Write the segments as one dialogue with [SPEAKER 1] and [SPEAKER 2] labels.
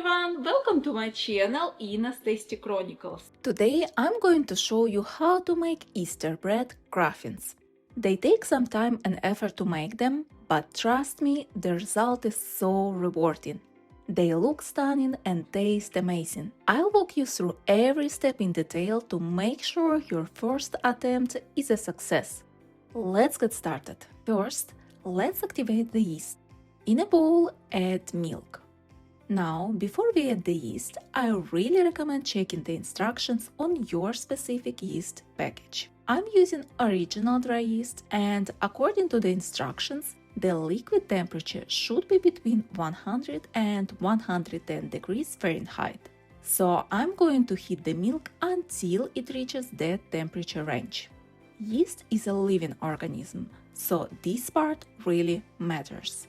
[SPEAKER 1] everyone, welcome to my channel Ina's Tasty Chronicles.
[SPEAKER 2] Today I'm going to show you how to make Easter bread cruffins. They take some time and effort to make them, but trust me, the result is so rewarding. They look stunning and taste amazing. I'll walk you through every step in detail to make sure your first attempt is a success. Let's get started. First, let's activate the yeast. In a bowl, add milk. Now, before we add the yeast, I really recommend checking the instructions on your specific yeast package. I'm using original dry yeast, and according to the instructions, the liquid temperature should be between 100 and 110 degrees Fahrenheit. So I'm going to heat the milk until it reaches that temperature range. Yeast is a living organism, so this part really matters.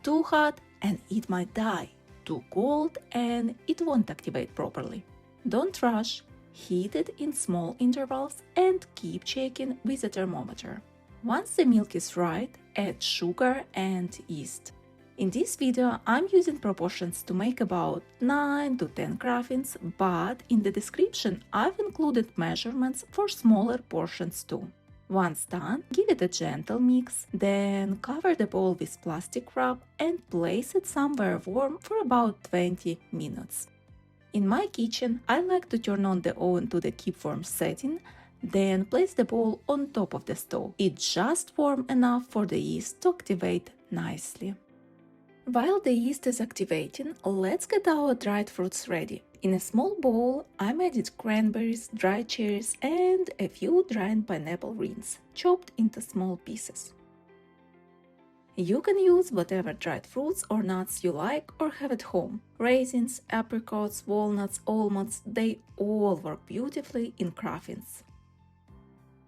[SPEAKER 2] Too hot and it might die. Too cold and it won't activate properly. Don't rush, heat it in small intervals and keep checking with a thermometer. Once the milk is right, add sugar and yeast. In this video I'm using proportions to make about 9 to 10 cruffins, but in the description I've included measurements for smaller portions too. Once done, give it a gentle mix, then cover the bowl with plastic wrap and place it somewhere warm for about 20 minutes. In my kitchen, I like to turn on the oven to the keep warm setting, then place the bowl on top of the stove. It's just warm enough for the yeast to activate nicely. While the yeast is activating, let's get our dried fruits ready. In a small bowl, I'm added cranberries, dried cherries and a few dried pineapple rings, chopped into small pieces. You can use whatever dried fruits or nuts you like or have at home. Raisins, apricots, walnuts, almonds, they all work beautifully in cruffins.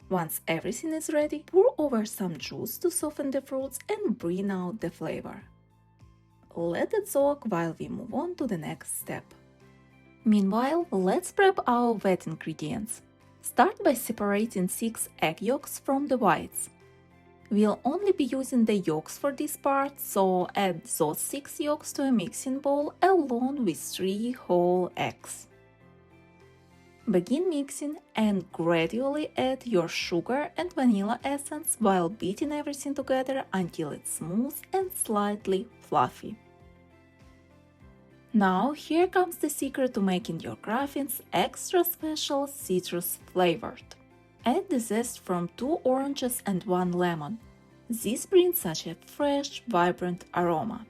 [SPEAKER 2] Once everything is ready, pour over some juice to soften the fruits and bring out the flavor. Let it soak while we move on to the next step. Meanwhile, let's prep our wet ingredients. Start by separating 6 egg yolks from the whites. We'll only be using the yolks for this part, so add those 6 yolks to a mixing bowl along with 3 whole eggs. Begin mixing and gradually add your sugar and vanilla essence while beating everything together until it's smooth and slightly fluffy. Now, here comes the secret to making your cruffins extra special citrus flavored. Add the zest from 2 oranges and 1 lemon. This brings such a fresh, vibrant aroma.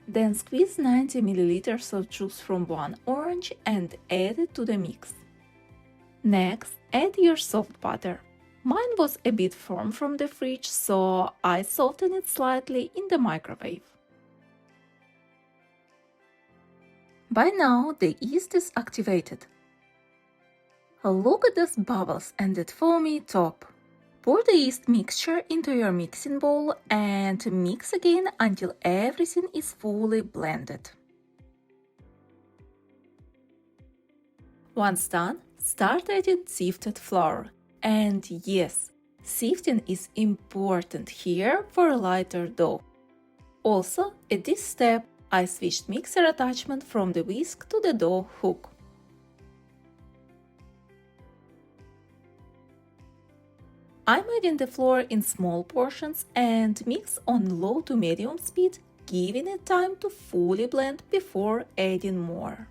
[SPEAKER 2] Then squeeze 90 ml of juice from 1 orange and add it to the mix. Next, add your soft butter. Mine was a bit firm from the fridge, so I softened it slightly in the microwave. By now, the yeast is activated. Look at those bubbles and that foamy top. Pour the yeast mixture into your mixing bowl and mix again until everything is fully blended. Once done, start adding sifted flour. And yes, sifting is important here for a lighter dough. Also, at this step, I switched mixer attachment from the whisk to the dough hook. I'm adding the flour in small portions and mix on low to medium speed, giving it time to fully blend before adding more.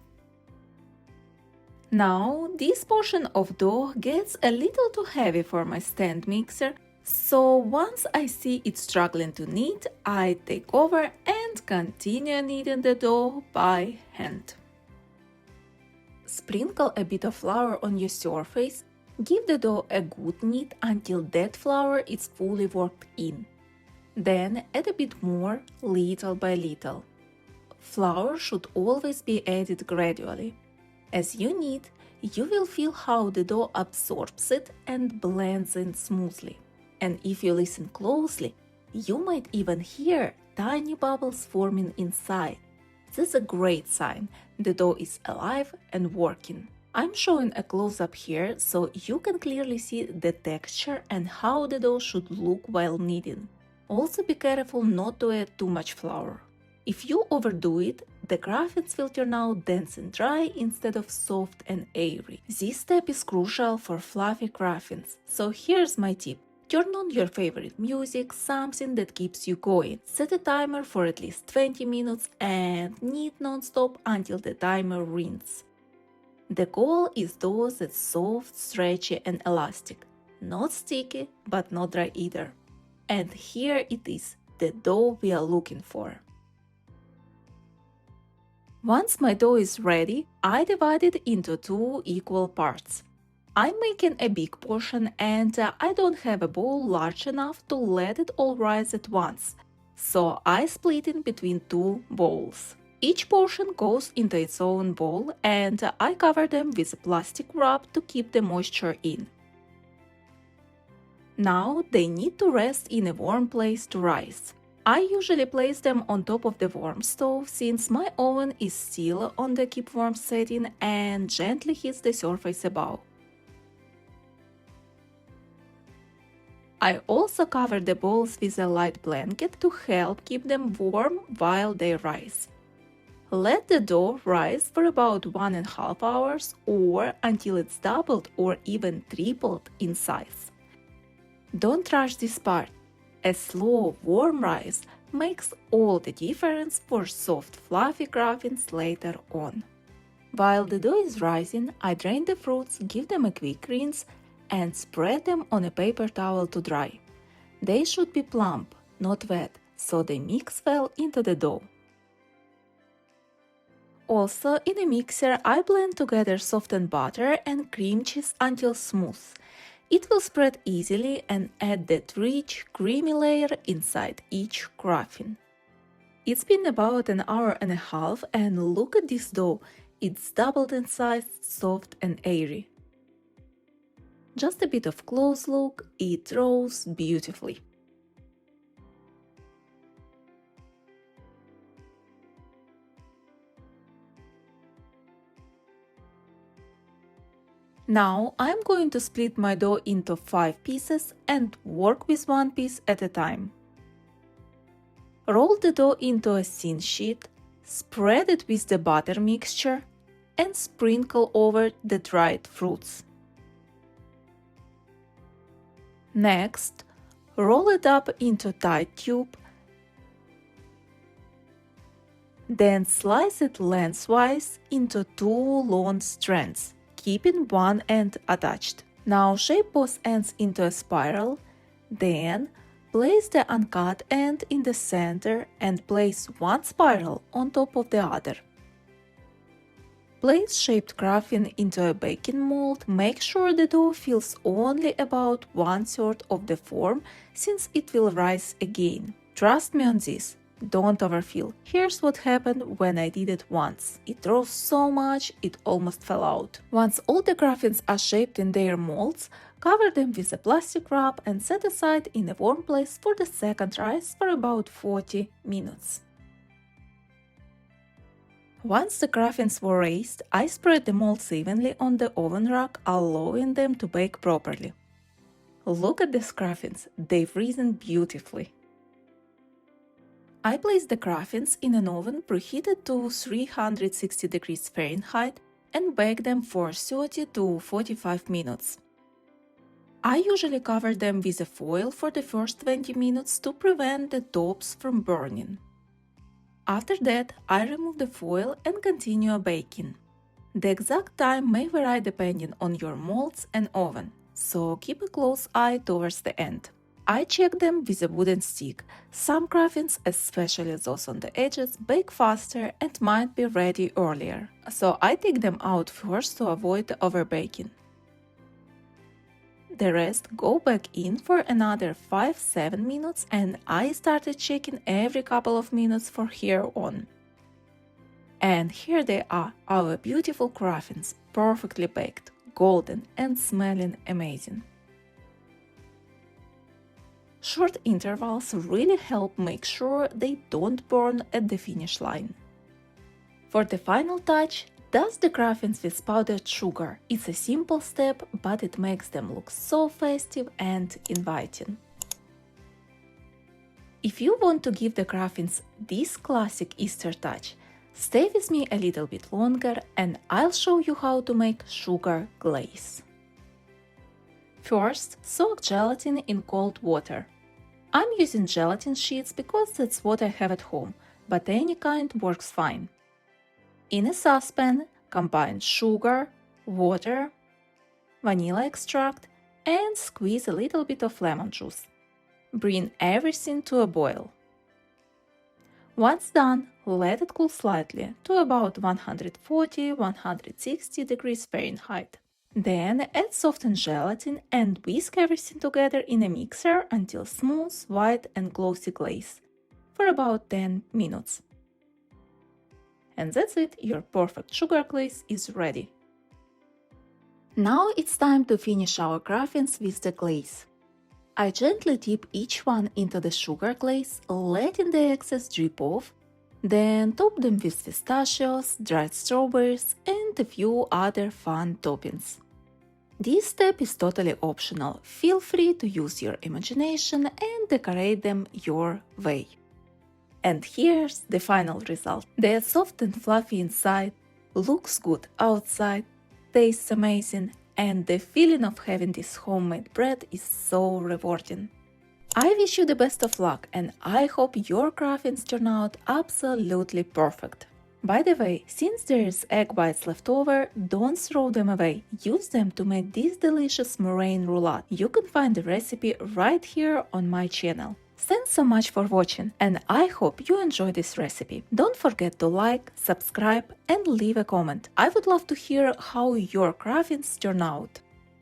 [SPEAKER 2] Now, this portion of dough gets a little too heavy for my stand mixer, so once I see it struggling to knead, I take over and continue kneading the dough by hand. Sprinkle a bit of flour on your surface, give the dough a good knead until that flour is fully worked in. Then add a bit more, little by little. Flour should always be added gradually. As you knead, you will feel how the dough absorbs it and blends in smoothly. And if you listen closely, you might even hear tiny bubbles forming inside. This is a great sign. The dough is alive and working. I'm showing a close-up here so you can clearly see the texture and how the dough should look while kneading. Also be careful not to add too much flour. If you overdo it, the cruffins will turn out dense and dry instead of soft and airy. This step is crucial for fluffy cruffins, so here's my tip. Turn on your favorite music, something that keeps you going. Set a timer for at least 20 minutes and knead non-stop until the timer rings. The goal is dough that's soft, stretchy and elastic. Not sticky, but not dry either. And here it is, the dough we are looking for. Once my dough is ready, I divide it into 2 equal parts. I'm making a big portion and I don't have a bowl large enough to let it all rise at once, so I split it between 2 bowls. Each portion goes into its own bowl and I cover them with a plastic wrap to keep the moisture in. Now they need to rest in a warm place to rise. I usually place them on top of the warm stove since my oven is still on the keep warm setting and gently hits the surface above. I also cover the bowls with a light blanket to help keep them warm while they rise. Let the dough rise for about 1.5 hours or until it's doubled or even tripled in size. Don't rush this part. A slow, warm rise makes all the difference for soft, fluffy cruffins later on. While the dough is rising, I drain the fruits, give them a quick rinse, and spread them on a paper towel to dry. They should be plump, not wet, so they mix well into the dough. Also, in a mixer, I blend together softened butter and cream cheese until smooth. It will spread easily and add that rich, creamy layer inside each cruffin. It's been about 1.5 hours and look at this dough, it's doubled in size, soft and airy. Just a bit of close look, it rose beautifully. Now I'm going to split my dough into 5 pieces and work with one piece at a time. Roll the dough into a thin sheet, spread it with the butter mixture, and sprinkle over the dried fruits. Next, roll it up into a tight tube, then slice it lengthwise into 2 long strands, keeping one end attached. Now shape both ends into a spiral, then place the uncut end in the center and place one spiral on top of the other. Place shaped cruffin into a baking mold. Make sure the dough fills only about 1/3 of the form since it will rise again. Trust me on this. Don't overfill. Here's what happened when I did it once. It rose so much it almost fell out. Once all the cruffins are shaped in their molds, cover them with a plastic wrap and set aside in a warm place for the second rise for about 40 minutes. Once the cruffins were raised, I spread the molds evenly on the oven rack, allowing them to bake properly. Look at these cruffins, they've risen beautifully. I placed the cruffins in an oven preheated to 360 degrees Fahrenheit and bake them for 30 to 45 minutes. I usually cover them with a foil for the first 20 minutes to prevent the tops from burning. After that, I remove the foil and continue baking. The exact time may vary depending on your molds and oven, so keep a close eye towards the end. I check them with a wooden stick. Some cruffins, especially those on the edges, bake faster and might be ready earlier, so I take them out first to avoid overbaking. The rest go back in for another 5-7 minutes and I started checking every couple of minutes from here on. And here they are, our beautiful cruffins, perfectly baked, golden and smelling amazing. Short intervals really help make sure they don't burn at the finish line. For the final touch, dust the cruffins with powdered sugar. It's a simple step, but it makes them look so festive and inviting. If you want to give the Kraffins this classic Easter touch, stay with me a little bit longer and I'll show you how to make sugar glaze. First, soak gelatin in cold water. I'm using gelatin sheets because that's what I have at home, but any kind works fine. In a saucepan, combine sugar, water, vanilla extract, and squeeze a little bit of lemon juice. Bring everything to a boil. Once done, let it cool slightly to about 140–160 degrees Fahrenheit. Then add softened gelatin and whisk everything together in a mixer until smooth, white and glossy glaze for about 10 minutes. And that's it, your perfect sugar glaze is ready. Now it's time to finish our Kraffins with the glaze. I gently dip each one into the sugar glaze, letting the excess drip off, then top them with pistachios, dried strawberries and a few other fun toppings. This step is totally optional, feel free to use your imagination and decorate them your way. And here's the final result. They are soft and fluffy inside, looks good outside, tastes amazing, and the feeling of having this homemade bread is so rewarding. I wish you the best of luck and I hope your Kraffins turn out absolutely perfect. By the way, since there's egg whites left over, don't throw them away. Use them to make this delicious meringue roulade. You can find the recipe right here on my channel. Thanks so much for watching and I hope you enjoyed this recipe. Don't forget to like, subscribe and leave a comment. I would love to hear how your Kraffins turn out.